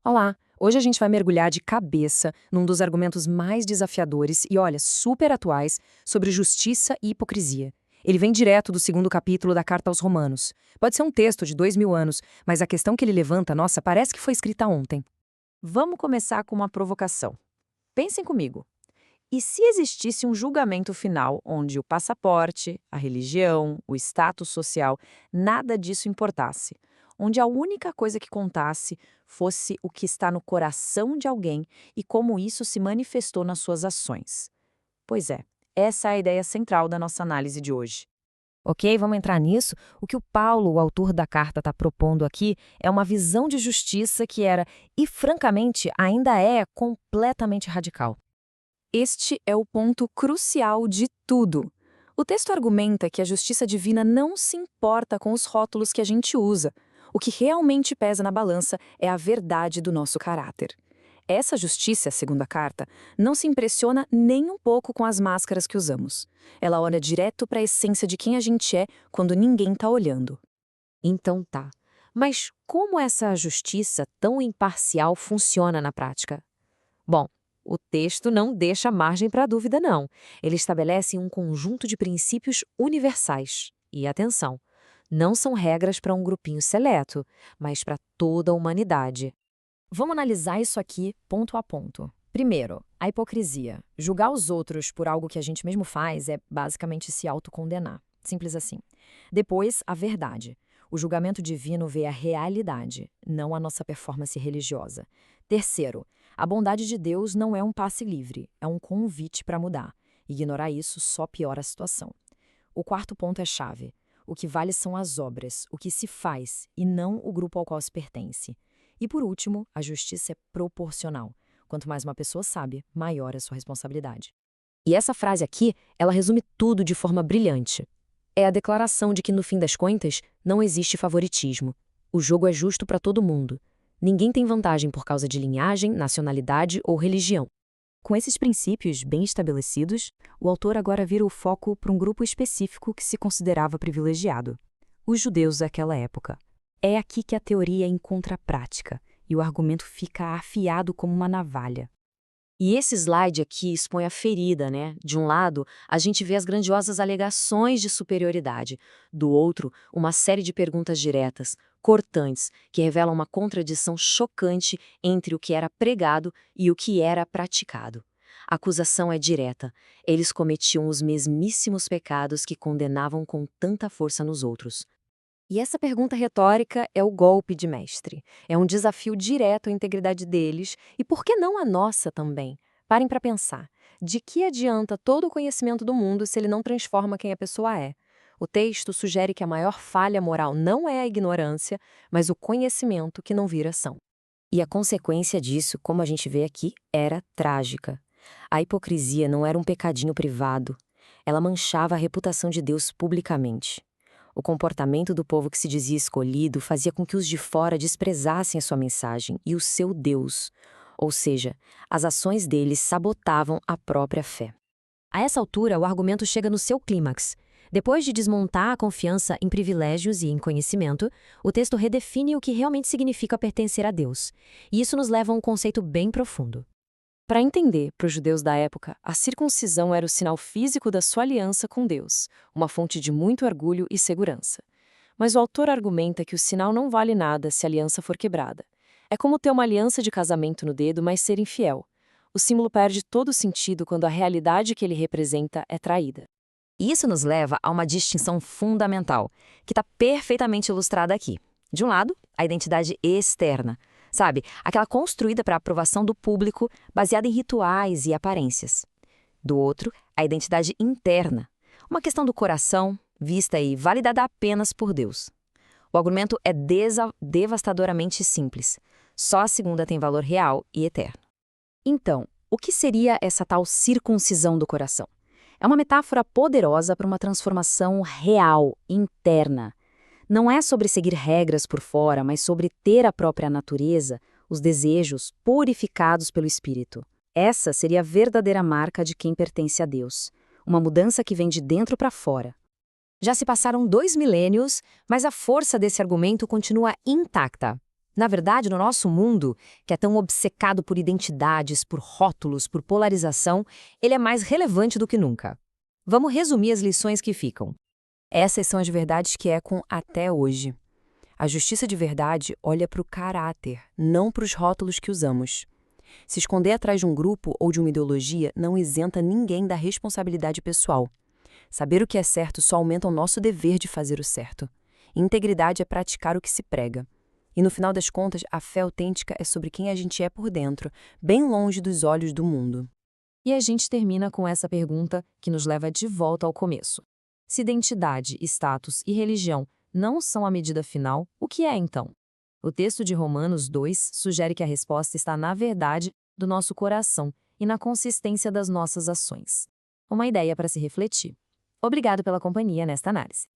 Olá! Hoje a gente vai mergulhar de cabeça num dos argumentos mais desafiadores e, olha, super atuais sobre justiça e hipocrisia. Ele vem direto do segundo capítulo da Carta aos Romanos. Pode ser um texto de 2000 anos, mas a questão que ele levanta, nossa, parece que foi escrita ontem. Vamos começar com uma provocação. Pensem comigo. E se existisse um julgamento final onde o passaporte, a religião, o status social, nada disso importasse? Onde a única coisa que contasse fosse o que está no coração de alguém e como isso se manifestou nas suas ações? Pois é, essa é a ideia central da nossa análise de hoje. Ok, vamos entrar nisso? O que o Paulo, o autor da carta, está propondo aqui é uma visão de justiça que era, e francamente ainda é, completamente radical. Este é o ponto crucial de tudo. O texto argumenta que a justiça divina não se importa com os rótulos que a gente usa. O que realmente pesa na balança é a verdade do nosso caráter. Essa justiça, segundo a carta, não se impressiona nem um pouco com as máscaras que usamos. Ela olha direto para a essência de quem a gente é quando ninguém está olhando. Então tá. Mas como essa justiça tão imparcial funciona na prática? Bom, o texto não deixa margem para dúvida, não. Ele estabelece um conjunto de princípios universais. E atenção, não são regras para um grupinho seleto, mas para toda a humanidade. Vamos analisar isso aqui ponto a ponto. Primeiro, a hipocrisia. Julgar os outros por algo que a gente mesmo faz é basicamente se autocondenar. Simples assim. Depois, a verdade. O julgamento divino vê a realidade, não a nossa performance religiosa. Terceiro, a bondade de Deus não é um passe livre, é um convite para mudar. Ignorar isso só piora a situação. O quarto ponto é chave. O que vale são as obras, o que se faz, e não o grupo ao qual se pertence. E por último, a justiça é proporcional. Quanto mais uma pessoa sabe, maior é a sua responsabilidade. E essa frase aqui, ela resume tudo de forma brilhante. É a declaração de que, no fim das contas, não existe favoritismo. O jogo é justo para todo mundo. Ninguém tem vantagem por causa de linhagem, nacionalidade ou religião. Com esses princípios bem estabelecidos, o autor agora vira o foco para um grupo específico que se considerava privilegiado: os judeus daquela época. É aqui que a teoria encontra a prática, e o argumento fica afiado como uma navalha. E esse slide aqui expõe a ferida, né? De um lado, a gente vê as grandiosas alegações de superioridade. Do outro, uma série de perguntas diretas, cortantes, que revelam uma contradição chocante entre o que era pregado e o que era praticado. A acusação é direta. Eles cometiam os mesmíssimos pecados que condenavam com tanta força nos outros. E essa pergunta retórica é o golpe de mestre. É um desafio direto à integridade deles e, por que não, a nossa também? Parem para pensar. De que adianta todo o conhecimento do mundo se ele não transforma quem a pessoa é? O texto sugere que a maior falha moral não é a ignorância, mas o conhecimento que não vira ação. E a consequência disso, como a gente vê aqui, era trágica. A hipocrisia não era um pecadinho privado. Ela manchava a reputação de Deus publicamente. O comportamento do povo que se dizia escolhido fazia com que os de fora desprezassem a sua mensagem e o seu Deus. Ou seja, as ações deles sabotavam a própria fé. A essa altura, o argumento chega no seu clímax. Depois de desmontar a confiança em privilégios e em conhecimento, o texto redefine o que realmente significa pertencer a Deus. E isso nos leva a um conceito bem profundo. Para entender, para os judeus da época, a circuncisão era o sinal físico da sua aliança com Deus, uma fonte de muito orgulho e segurança. Mas o autor argumenta que o sinal não vale nada se a aliança for quebrada. É como ter uma aliança de casamento no dedo, mas ser infiel. O símbolo perde todo o sentido quando a realidade que ele representa é traída. E isso nos leva a uma distinção fundamental, que está perfeitamente ilustrada aqui. De um lado, a identidade externa. Sabe, aquela construída para a aprovação do público, baseada em rituais e aparências. Do outro, a identidade interna, uma questão do coração, vista e validada apenas por Deus. O argumento é devastadoramente simples. Só a segunda tem valor real e eterno. Então, o que seria essa tal circuncisão do coração? É uma metáfora poderosa para uma transformação real, interna. Não é sobre seguir regras por fora, mas sobre ter a própria natureza, os desejos, purificados pelo Espírito. Essa seria a verdadeira marca de quem pertence a Deus. Uma mudança que vem de dentro para fora. Já se passaram 2 milênios, mas a força desse argumento continua intacta. Na verdade, no nosso mundo, que é tão obcecado por identidades, por rótulos, por polarização, ele é mais relevante do que nunca. Vamos resumir as lições que ficam. Essas são as verdades que ecam até hoje. A justiça de verdade olha para o caráter, não para os rótulos que usamos. Se esconder atrás de um grupo ou de uma ideologia não isenta ninguém da responsabilidade pessoal. Saber o que é certo só aumenta o nosso dever de fazer o certo. Integridade é praticar o que se prega. E no final das contas, a fé autêntica é sobre quem a gente é por dentro, bem longe dos olhos do mundo. E a gente termina com essa pergunta que nos leva de volta ao começo. Se identidade, status e religião não são a medida final, o que é então? O texto de Romanos 2 sugere que a resposta está na verdade do nosso coração e na consistência das nossas ações. Uma ideia para se refletir. Obrigado pela companhia nesta análise.